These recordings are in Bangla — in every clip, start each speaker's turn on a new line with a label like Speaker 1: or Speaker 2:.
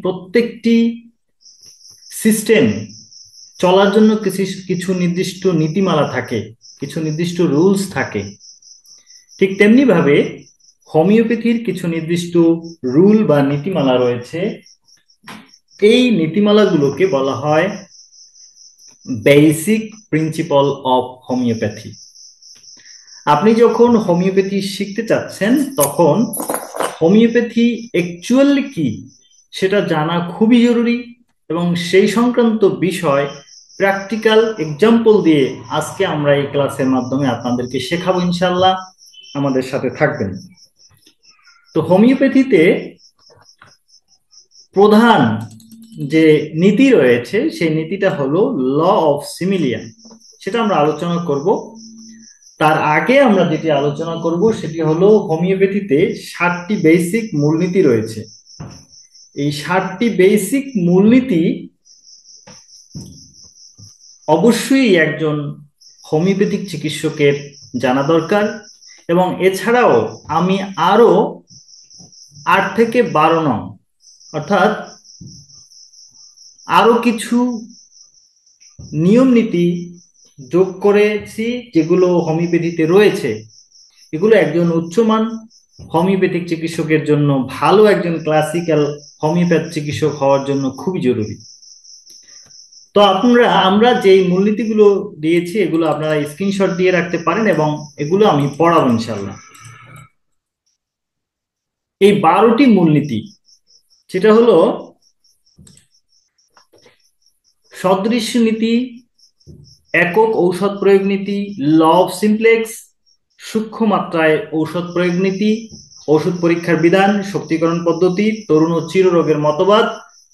Speaker 1: প্রত্যেকটি সিস্টেম চলার জন্য কিছু নির্দিষ্ট নীতিমালা থাকে, কিছু নির্দিষ্ট রুলস থাকে। ঠিক তেমনি ভাবে হোমিওপ্যাথির কিছু নির্দিষ্ট রুল বা নীতিমালা রয়েছে। এই নীতিমালাগুলোকে বলা হয় বেসিক প্রিন্সিপাল অফ হোমিওপ্যাথি। আপনি যখন হোমিওপ্যাথি শিখতে চাচ্ছেন তখন হোমিওপ্যাথি অ্যাকচুয়ালি কি সেটা জানা খুবই জরুরি, এবং সেই সংক্রান্ত বিষয় প্র্যাকটিক্যাল এক্সাম্পল দিয়ে আজকে আমরা এই ক্লাসের মাধ্যমে আপনাদেরকে শেখাবো ইনশাল্লাহ। আমাদের সাথে থাকবেন। তো হোমিওপ্যাথিতে প্রধান যে নীতি রয়েছে সেই নীতিটা হলো ল অফ সিমিলিয়ান, সেটা আমরা আলোচনা করব। তার আগে আমরা যেটি আলোচনা করব সেটি হলো হোমিওপ্যাথিতে 7টি বেসিক মূলনীতি রয়েছে। এই 7টি বেসিক মূলনীতি অবশ্যই একজন হোমিওপ্যাথিক চিকিৎসকের জানা দরকার, এবং এছাড়াও আমি আরো 8 থেকে 12 নং অর্থাৎ আরো কিছু নিয়ম নীতি যোগ করেছি যেগুলো হোমিওপ্যাথিতে রয়েছে। এগুলো একজন উচ্চমান হোমিওপ্যাথিক চিকিৎসকের জন্য, ভালো একজন ক্লাসিক্যাল হোমিওপ্যাথ চিকিৎসক হওয়ার জন্য খুবই জরুরি। তো আমরা যে মূলনীতিগুলো দিয়েছি এগুলো আপনারা স্ক্রিনশট দিয়ে রাখতে পারেন, এবং এগুলো আমি পড়াবো ইনশাল্লাহ। এই 12টি মূলনীতি, সেটা হলো সদৃশ্য নীতি, একক ঔষধ প্রয়োগ নীতি, ল অফ সিমপ্লেক্স, সূক্ষ্ম মাত্রায় ঔষধ প্রয়োগ নীতি, ওষুধ পরীক্ষার বিধান, শক্তিকরণ পদ্ধতি, তরুণ ও চিররোগের মতবাদ,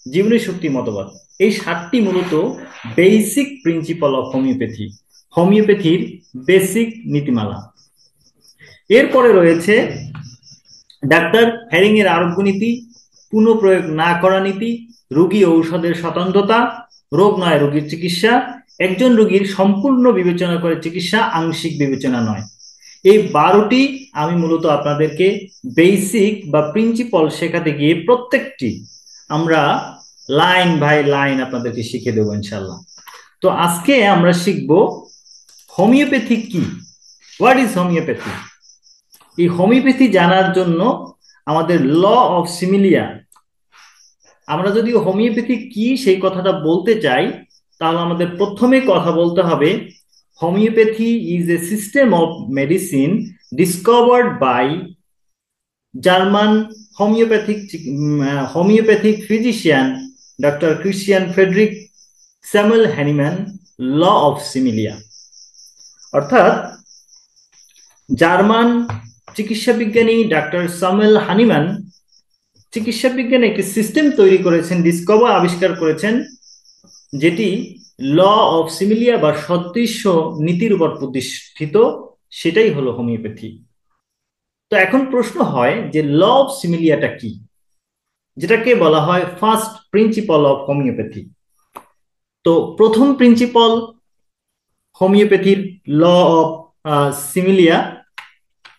Speaker 1: জীবনী শক্তি মতবাদ। এই 7টি মূলত বেসিক প্রিন্সিপাল অফ হোমিওপ্যাথি, হোমিওপ্যাথির বেসিক নীতিমালা। এরপরে রয়েছে ডাক্তার হ্যারিং এর আরোগ্য নীতি, পুনঃপ্রয়োগ না করা নীতি, রোগী ঔষধের স্বতন্ত্রতা, রোগ নয় রোগীর চিকিৎসা, একজন রোগীর সম্পূর্ণ বিবেচনা করে চিকিৎসা, আংশিক বিবেচনা নয়। এই 12টি আমি মূলত আপনাদেরকে বেসিক বা প্রিন্সিপাল শেখাতে গিয়ে প্রত্যেকটি আমরা লাইন বাই লাইন আপনাদেরকে শিখে দেবো ইনশাল্লাহ। তো আজকে আমরা শিখব হোমিওপ্যাথি কি, হোয়াট ইজ হোমিওপ্যাথি। এই হোমিওপ্যাথি জানার জন্য আমাদের ল অফ সিমিলিয়া, আমরা যদি হোমিওপ্যাথি কি সেই কথাটা বলতে চাই তাহলে আমাদের প্রথমে কথা বলতে হবে homoeopathy is a system of medicine discovered by German homoeopathic physician doctor Christian Friedrich Samuel Hahnemann, law of similia. অর্থাৎ জার্মান চিকিৎসা বিজ্ঞানী ডাক্তার স্যামুয়েল হানিম্যান চিকিৎসা বিজ্ঞানে একটি সিস্টেম তৈরি করেছেন, আবিষ্কার করেছেন, যেটি ল অফ সিমিলিয়া বা সদৃশ্য নীতির উপর প্রতিষ্ঠিত, সেটাই হলো হোমিওপ্যাথি। তো এখন প্রশ্ন হয় যে ল অফ সিমিলিয়াটা কি, যেটাকে বলা হয় ফার্স্ট প্রিন্সিপাল অফ হোমিওপ্যাথি। তো প্রথম প্রিন্সিপাল হোমিওপ্যাথির ল অফ সিমিলিয়া,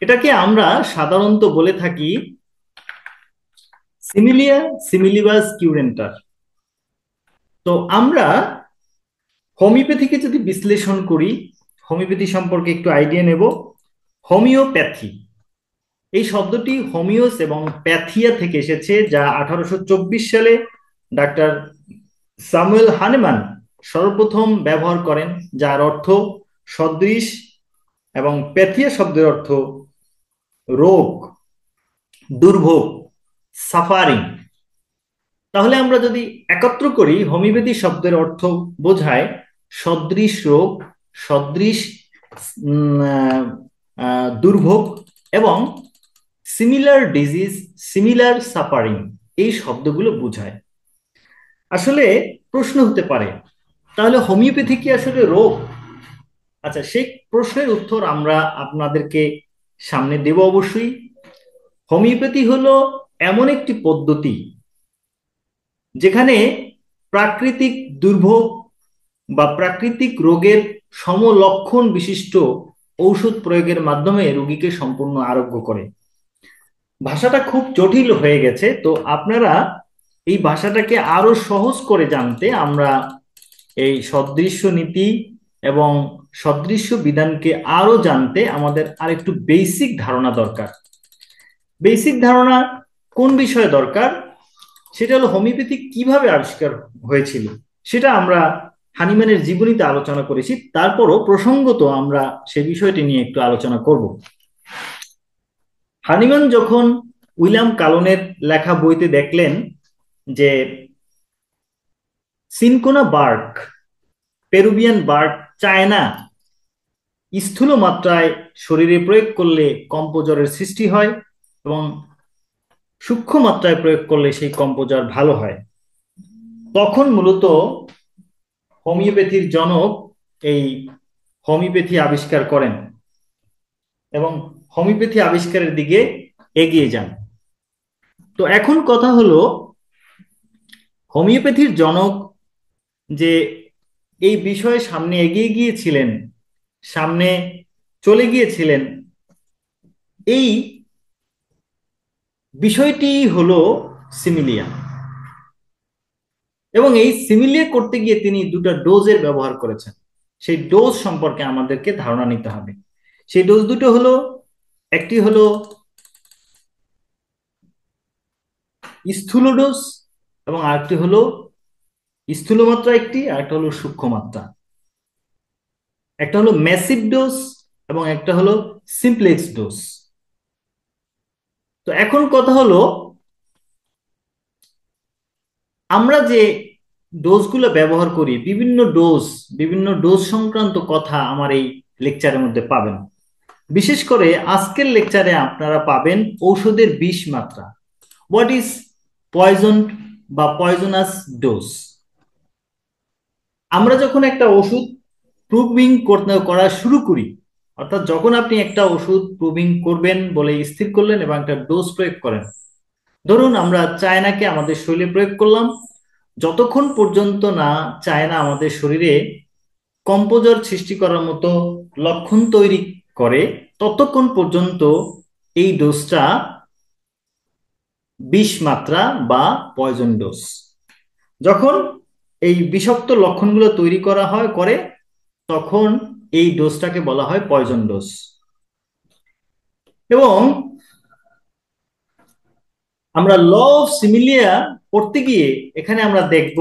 Speaker 1: এটাকে আমরা সাধারণত বলে থাকি সিমিলিয়া সিমিলিবাস কিউরেন্টার। তো আমরা হোমিওপ্যাথিকে যদি বিশ্লেষণ করি, হোমিওপ্যাথি সম্পর্কে একটু আইডিয়া নেব। হোমিওপ্যাথি এই শব্দটি হোমিওস এবং প্যাথিয়া থেকে এসেছে, যা 1824 সালে ডাক্তার স্যামুয়েল হানেমান সর্বপ্রথম ব্যবহার করেন, যার অর্থ সদৃশ, এবং প্যাথিয়া শব্দের অর্থ রোগ, দুর্ভোগ, সাফারিং। তাহলে আমরা যদি একত্র করি, হোমিওপ্যাথি শব্দের অর্থ বোঝায় সদৃশ রোগ, সদৃশ দুর্ভোগ, এবং সিমিলার ডিজিজ, সিমিলার সাফারিং, এই শব্দগুলো বোঝায়। আসলে প্রশ্ন হতে পারে তাহলে হোমিওপ্যাথি কি আসলে রোগ? আচ্ছা, সেই প্রশ্নের উত্তর আমরা আপনাদেরকে সামনে দেব অবশ্যই। হোমিওপ্যাথি হলো এমন একটি পদ্ধতি যেখানে প্রাকৃতিক দুর্ভোগ বা প্রাকৃতিক রোগের সমলক্ষণ বিশিষ্ট ঔষধ প্রয়োগের মাধ্যমে রোগীকে সম্পূর্ণ আরোগ্য করে। ভাষাটা খুব জটিল হয়ে গেছে, তো আপনারা এই ভাষাটাকে আরো সহজ করে জানতে আমরা এই সদৃশ্য নীতি এবং সদৃশ্য বিধানকে আরো জানতে আমাদের আরেকটু বেসিক ধারণা দরকার। বেসিক ধারণা কোন বিষয়ে দরকার? সেটা হলো হোমিওপ্যাথি কিভাবে আবিষ্কার হয়েছিল, সেটা আমরা হানিম্যানের জীবনীতে আলোচনা করেছি। তারপরও প্রসঙ্গত আমরা সে বিষয়টি নিয়ে একটু আলোচনা করব। হানিম্যান যখন উইলিয়াম কালনের লেখা বইতে দেখলেন যে cinchona bark, Peruvian bark, China স্থূল মাত্রায় শরীরে প্রয়োগ করলে কম্পজ্বরের সৃষ্টি হয় এবং সূক্ষ্ম মাত্রায় প্রয়োগ করলে সেই কম্পজ্বর ভালো হয়, তখন মূলত হোমিওপ্যাথির জনক এই হোমিওপ্যাথি আবিষ্কার করেন এবং হোমিওপ্যাথি আবিষ্কারের দিকে এগিয়ে যান। তো এখন কথা হলো, হোমিওপ্যাথির জনক যে এই বিষয়ে সামনে এগিয়ে গিয়েছিলেন, সামনে চলে গিয়েছিলেন, এই বিষয়টি হলো সিমিলিয়া। এবং এই সিমিলিয়া করতে গিয়ে তিনি দুটো ডোজের ব্যবহার করেছেন। সেই ডোজ সম্পর্কে আমাদেরকে ধারণা নিতে হবে। সেই ডোজ দুটো হলো, একটি হলো স্থূল ডোজ এবং আরেকটি হলো স্থূল মাত্রা একটি, আরেকটা হলো সূক্ষ্ম মাত্রা। একটা হলো ম্যাসিভ ডোজ এবং একটা হলো সিমপ্লেক্স ডোজ। তো এখন কথা হলো, আমরা যে ডোজগুলো ব্যবহার করি, বিভিন্ন ডোজ সংক্রান্ত কথা আমার এই লেকচারের মধ্যে পাবেন। বিশেষ করে আজকের লেকচারে আপনারা পাবেন ঔষধের বিষ মাত্রা, হোয়াট ইজ পয়জন বা পয়জনাস ডোজ। আমরা যখন একটা ওষুধ প্রুভিং করা শুরু করি, অর্থাৎ যখন আপনি একটা ওষুধ প্রুভিং করবেন বলে স্থির করলেন এবং একটা ডোজ প্রয়োগ করেন, ধরুন আমরা চায়নাকে আমাদের শরীরে প্রয়োগ করলাম, যতক্ষণ পর্যন্ত না চায়না আমাদের শরীরে কম্পোজার সৃষ্টি করার মতো লক্ষণ তৈরি করে, ততক্ষণ পর্যন্ত এই ডোজটা বিষ মাত্রা বা পয়জন ডোজ। যখন এই বিষাক্ত লক্ষণগুলো তৈরি করা হয় করে, তখন এই ডোজটাকে বলা হয় পয়জন ডোজ। এবং আমরা ল অফ সিমিলিয়া পড়তে গিয়ে এখানে আমরা দেখব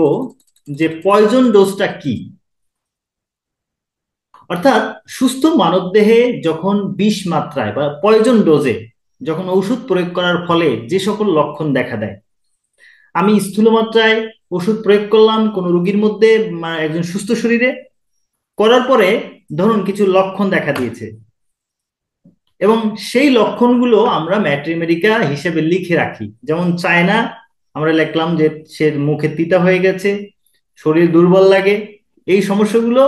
Speaker 1: যে পয়জন ডোজটা কি। অর্থাৎ সুস্থ মানবদেহে যখন বিষ মাত্রায় বা পয়জন ডোজে যখন ঔষধ প্রয়োগ করার ফলে যে সকল লক্ষণ দেখা দেয়, আমি স্থূল মাত্রায় ওষুধ প্রয়োগ করলাম কোনো রোগীর মধ্যে, একজন সুস্থ শরীরে করার পরে ধরুন কিছু লক্ষণ দেখা দিয়েছে এবং সেই লক্ষণগুলো আমরা ম্যাট্রিমেরিকা হিসেবে লিখে রাখি। যেমন চায়না আমরা লিখলাম যে সে মুখে তিতা হয়ে গেছে, শরীর দুর্বল লাগে, এই সমস্যাগুলো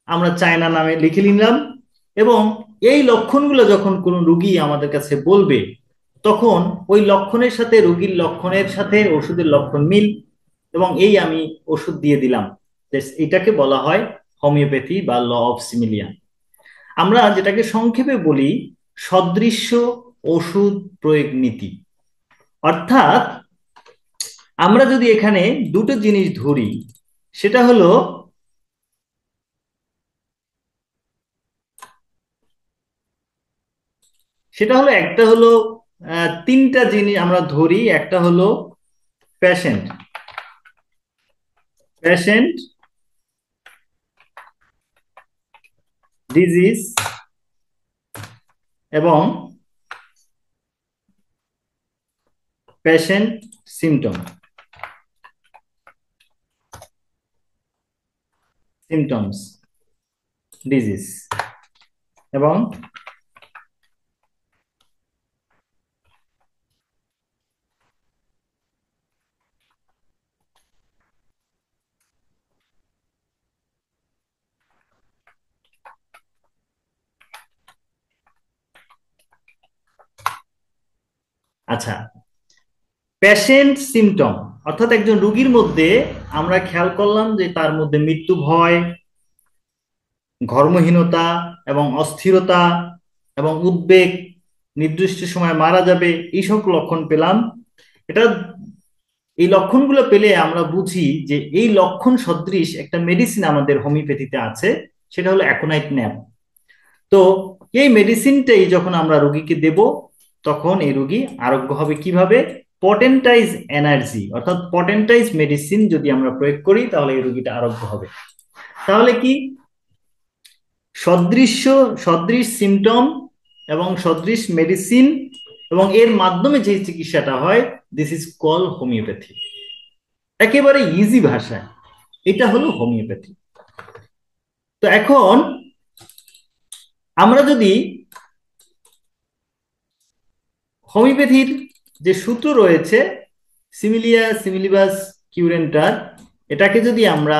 Speaker 1: আমরা চায়না নামে লিখে নিলাম। এবং এই লক্ষণগুলো যখন কোনো রুগী আমাদের কাছে বলবে, তখন ওই লক্ষণের সাথে রোগীর লক্ষণের সাথে ওষুধের লক্ষণ মিল, এবং এই আমি ওষুধ দিয়ে দিলাম। এটাকে বলা হয় হোমিওপ্যাথি বা ল অফ সিমিলিয়া। আমরা যেটাকে সংক্ষেপে বলি সদৃশ্য ওষুধ প্রয়োগ নীতি। অর্থাৎ আমরা যদি এখানে দুটো জিনিস ধরি, সেটা হলো একটা হলো তিনটা জিনিস আমরা ধরি। একটা হলো পেশেন্ট, পেশেন্ট ডিজিজ এবং পেশেন্ট সিমটম, সিমটমস ডিজিজ এবং আচ্ছা, পেশেন্ট সিমটম অর্থাৎ একজন রোগীর মধ্যে আমরা খেয়াল করলাম যে তার মধ্যে মৃত্যু ভয়, ঘর্মহীনতা এবং অস্থিরতা এবং উদ্বেগ, নির্দিষ্ট সময় মারা যাবে, এই সব লক্ষণ পেলাম। এটা এই লক্ষণগুলো পেলে আমরা বুঝি যে এই লক্ষণ সদৃশ একটা মেডিসিন আমাদের হোমিওপ্যাথিতে আছে, সেটা হলো অ্যাকোনাইট ন্যাপ। তো এই মেডিসিনটাই যখন আমরা রোগীকে দেব, তখন এই রোগী আরোগ্য হবে কিভাবে? পটেন্টাইজ এনার্জি অর্থাৎ পটেন্টাইজ মেডিসিন যদি আমরা প্রয়োগ করি তাহলে এই রোগীটা আরোগ্য হবে। তাহলে কি সদৃশ সিমটম এবং সদৃশ মেডিসিন এবং এর মাধ্যমে যে চিকিৎসাটা হয়, দিস ইজ কল হোমিওপ্যাথি। একেবারে ইজি ভাষায় এটা হলো হোমিওপ্যাথি। তো এখন আমরা যদি হোমিওপ্যাথির যে সূত্র রয়েছে সিমিলিয়া সিমিলিবাস কিউরেন্টার, এটাকে যদি আমরা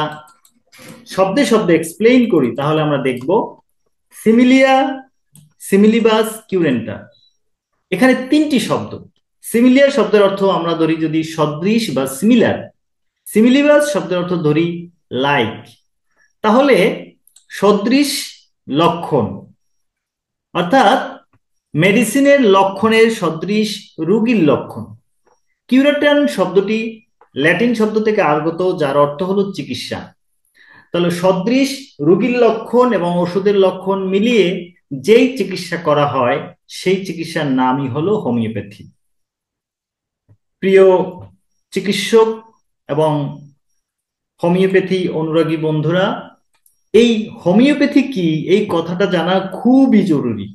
Speaker 1: শব্দে শব্দে এক্সপ্লেইন করি তাহলে আমরা দেখব সিমিলিয়া সিমিলিবাস কিউরেন্টার, এখানে তিনটি শব্দ। সিমিলিয়ার শব্দের অর্থ আমরা ধরি যদি সদৃশ বা সিমিলার, সিমিলিবাস শব্দের অর্থ ধরি লাইক। তাহলে সদৃশ লক্ষণ অর্থাৎ মেডিসিনের লক্ষণের সদৃশ রোগীর লক্ষণ। কিউরেটান শব্দটি ল্যাটিন শব্দ থেকে আগত, যার অর্থ হলো চিকিৎসা। তাহলে সদৃশ রোগীর লক্ষণ এবং ওষুধের লক্ষণ মিলিয়ে যেই চিকিৎসা করা হয় সেই চিকিৎসার নামই হলো হোমিওপ্যাথি। প্রিয় চিকিৎসক এবং হোমিওপ্যাথি অনুরাগী বন্ধুরা, এই হোমিওপ্যাথি কি এই কথাটা জানা খুবই জরুরি।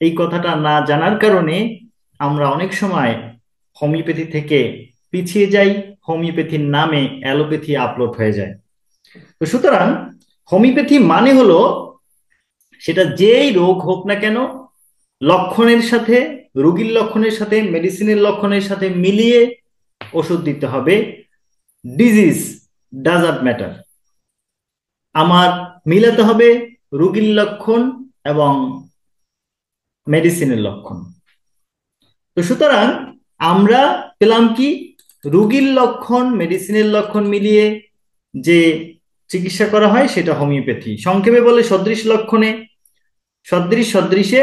Speaker 1: এই কথাটা না জানার কারণে আমরা অনেক সময় হোমিওপ্যাথি থেকে পিছিয়ে যাই, হোমিওপ্যাথির নামে অ্যালোপ্যাথি আপলোড হয়ে যায়। তো সুতরাং হোমিওপ্যাথি মানে হলো সেটা যেই রোগ হোক না কেন, লক্ষণের সাথে, রোগীর লক্ষণের সাথে, মেডিসিনের লক্ষণের সাথে মিলিয়ে ওষুধ দিতে হবে। ডিজিজ ডাজন্ট ম্যাটার, আমার মিলাতে হবে রোগীর লক্ষণ এবং মেডিসিনের লক্ষণ। তো সুতরাং আমরা পেলাম কি, রোগীর লক্ষণ মেডিসিনের লক্ষণ মিলিয়ে যে চিকিৎসা করা হয় সেটা হোমিওপ্যাথি। সংক্ষেপে বলে সদৃশ লক্ষণে সদৃশে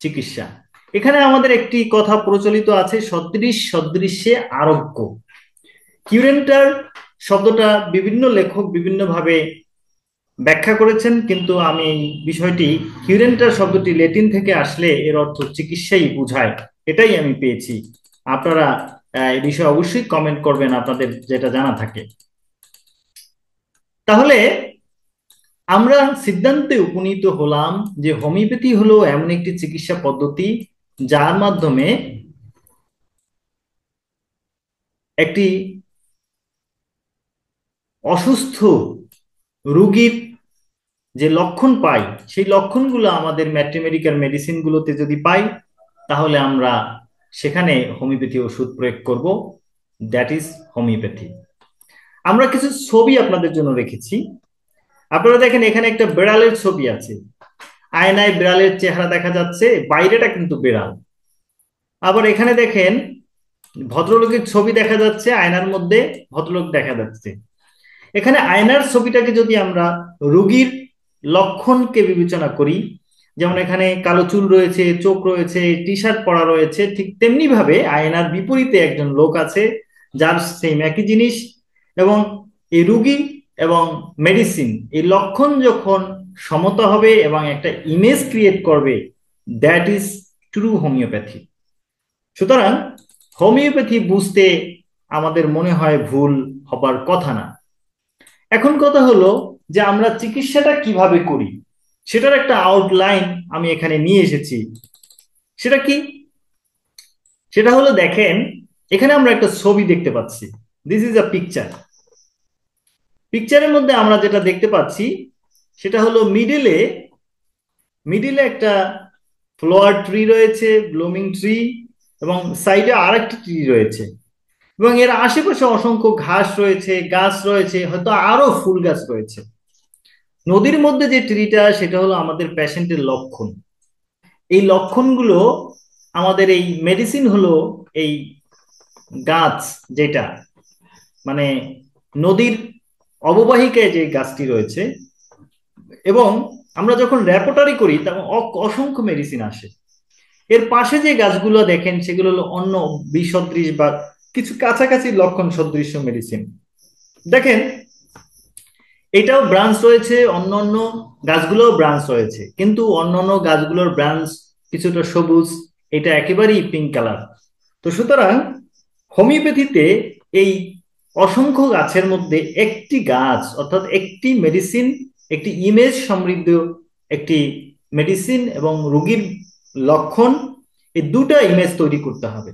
Speaker 1: চিকিৎসা। এখানে আমাদের একটি কথা প্রচলিত আছে, সদৃশ সদৃশ্যে আরোগ্য। কিউরেন্টার শব্দটা বিভিন্ন লেখক বিভিন্নভাবে ব্যাখ্যা করেছেন, কিন্তু আমি এই বিষয়টি কিউরেন্টার শব্দটি ল্যাটিন থেকে আসলে এর অর্থ চিকিৎসাই বোঝায়, এটাই আমি পেয়েছি। আপনারা এই বিষয়ে অবশ্যই কমেন্ট করবেন আপনাদের যেটা জানা থাকে। তাহলে আমরা সিদ্ধান্তে উপনীত হলাম যে হোমিওপ্যাথি হলো এমন একটি চিকিৎসা পদ্ধতি যার মাধ্যমে একটি অসুস্থ রোগীর যে লক্ষণ পাই সেই লক্ষণগুলো আমাদের ম্যাট্রিমেডিক্যাল মেডিসিনগুলোতে যদি পাই তাহলে আমরা সেখানে হোমিওপ্যাথি ওষুধ প্রয়োগ করব, দ্যাট ইজ হোমিওপ্যাথি। আমরা কিছু ছবি আপনাদের জন্য রেখেছি। আপনারা দেখেন এখানে একটা বিড়ালের ছবি আছে, আয়নায় বিড়ালের চেহারা দেখা যাচ্ছে, বাইরেটা কিন্তু বিড়াল। আবার এখানে দেখেন ভদ্রলোকের ছবি দেখা যাচ্ছে, আয়নার মধ্যে ভদ্রলোক দেখা যাচ্ছে। এখানে আয়নার ছবিটাকে যদি আমরা রোগীর লক্ষণকে বিবেচনা করি, যেমন এখানে কালো চুল রয়েছে, চোখ রয়েছে, টি শার্ট পরা রয়েছে, ঠিক তেমনি ভাবে আয়নার বিপরীতে একজন লোক আছে যার সেম একই জিনিস, এবং এই রোগী এবং মেডিসিন এই লক্ষণ যখন সমতা হবে এবং একটা ইমেজ ক্রিয়েট করবে, দ্যাট ইজ ট্রু হোমিওপ্যাথি। সুতরাং হোমিওপ্যাথি বুঝতে আমাদের মনে হয় ভুল হবার কথা না। এখন কথা হলো যে আমরা চিকিৎসাটা কিভাবে করি সেটার একটা আউটলাইন আমি এখানে নিয়ে এসেছি। সেটা কি? সেটা হলো দেখেন এখানে আমরা একটা ছবি দেখতে পাচ্ছি, দিস ইজ আ পিকচার। পিকচারের মধ্যে আমরা যেটা দেখতে পাচ্ছি সেটা হলো মিডিলে একটা ফ্লাওয়ার ট্রি রয়েছে, ব্লুমিং ট্রি, এবং সাইডে আরেকটি ট্রি রয়েছে, এবং এর আশেপাশে অসংখ্য ঘাস রয়েছে, গাছ রয়েছে, হয়তো আরো ফুল গাছ রয়েছে। নদীর মধ্যে যে ট্রিটা সেটা হলো আমাদের পেশেন্টের লক্ষণ। এই লক্ষণগুলো আমাদের এই মেডিসিন হলো এই গাছ, যেটা মানে নদীর অববাহিকায় যে গাছটি রয়েছে, এবং আমরা যখন ল্যাবরেটরি করি তখন অসংখ্য মেডিসিন আসে। এর পাশে যে গাছগুলো দেখেন সেগুলো হলো অন্য বিসদৃশ বা কিছু কাছাকাছি লক্ষণ সদৃশ্য মেডিসিন। দেখেন, এটাও ব্রাঞ্চ রয়েছে, অন্যান্য গাছগুলোও ব্রাঞ্চ রয়েছে, কিন্তু অন্যান্য গাছগুলোর ব্রাঞ্চ কিছুটা সবুজ, এটা একেবারেই পিঙ্ক কালার। তো সুতরাং হোমিওপ্যাথিতে এই অসংখ্য গাছের মধ্যে একটি গাছ অর্থাৎ একটি মেডিসিন, একটি ইমেজ সমৃদ্ধ একটি মেডিসিন এবং রোগীর লক্ষণ, এই দুটা ইমেজ তৈরি করতে হবে।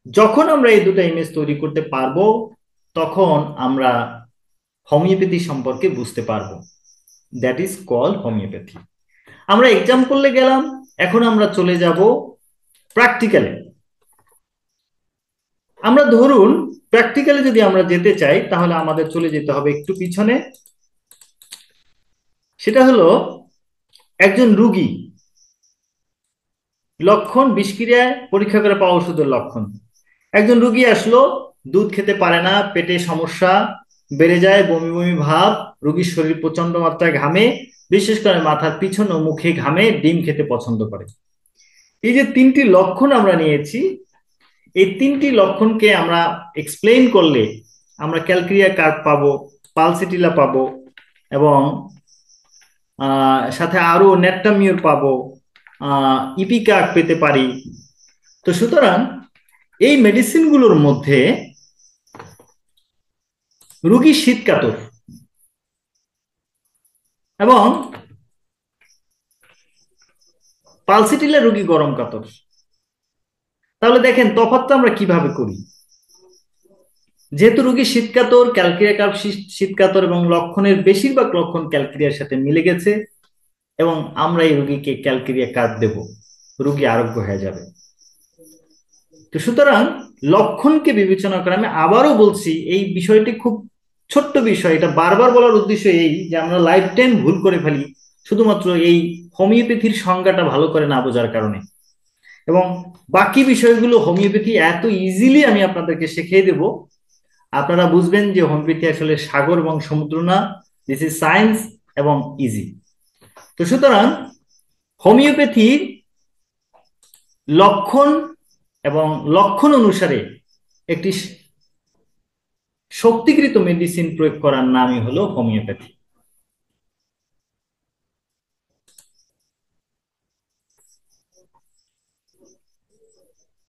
Speaker 1: যখন আমরা এই দুটা ইমেজ তৈরি করতে পারবো, তখন আমরা হোমিওপ্যাথি সম্পর্কে বুঝতে পারবো। That is call homeopathy. আমরা এক্সাম্পলে গেলাম, এখন আমরা চলে যাব প্র্যাকটিক্যালে। আমরা ধরুন প্র্যাকটিক্যালে যদি আমরা যেতে চাই, তাহলে আমাদের চলে যেতে হবে একটু পিছনে। সেটা হলো একজন রুগী, লক্ষণ বিষক্রিয়ায় পরীক্ষা করে পাওয়া ওষুধের লক্ষণ। একজন রুগী আসলো, দুধ খেতে পারে না, পেটে সমস্যা, বেড়ে যায়, বমি বমি ভাব, রুগীর শরীর প্রচন্ড মাত্রায় ঘামে, বিশেষ করে মাথার পিছন ও মুখে ঘামে, ডিম খেতে পছন্দ করে। এই যে তিনটি লক্ষণ আমরা নিয়েছি, এই তিনটি লক্ষণকে আমরা এক্সপ্লেইন করলে আমরা ক্যালক্রিয়া কার্ভ পাবো, পালসিটিলা পাবো, এবং সাথে আরো ন্যাট্টামিউর পাবো, ইপিকাক পেতে পারি। তো সুতরাং এই মেডিসিনগুলোর মধ্যে রোগী শীতকাতর এবং পালসিটিলা রোগী গরম কাতর। তাহলে দেখেন তফাৎটা আমরা কিভাবে করি। যেহেতু রোগী শীতকাতর, ক্যালক্রিয়া কার্ভ শীতকাতর এবং লক্ষণের বেশিরভাগ লক্ষণ ক্যালক্রিয়ার সাথে মিলে গেছে, এবং আমরা এই রোগীকে ক্যালক্রিয়া কার্ভ দেব, রোগী আরোগ্য হয়ে যাবে। তো সুতরাং লক্ষণকে বিবেচনা করে, আমি আবারও বলছি এই বিষয়টি খুব ছোট্ট বিষয়, এটা বারবার বলার উদ্দেশ্য এই যে আমরা লাইফ টাইম ভুল করে ফেলি শুধুমাত্র এই হোমিওপ্যাথির সংজ্ঞাটা ভালো করে না বোঝার কারণে। এবং বাকি বিষয়গুলো হোমিওপ্যাথি এত ইজিলি আমি আপনাদেরকে শিখিয়ে দেব, আপনারা বুঝবেন যে হোমিওপ্যাথি আসলে সাগর এবং সমুদ্র না, দিস ইজ সায়েন্স এবং ইজি। তো সুতরাং হোমিওপ্যাথির লক্ষণ এবং লক্ষণ অনুসারে একটি শক্তিকৃত মেডিসিন প্রয়োগ করার নামই হলো হোমিওপ্যাথি।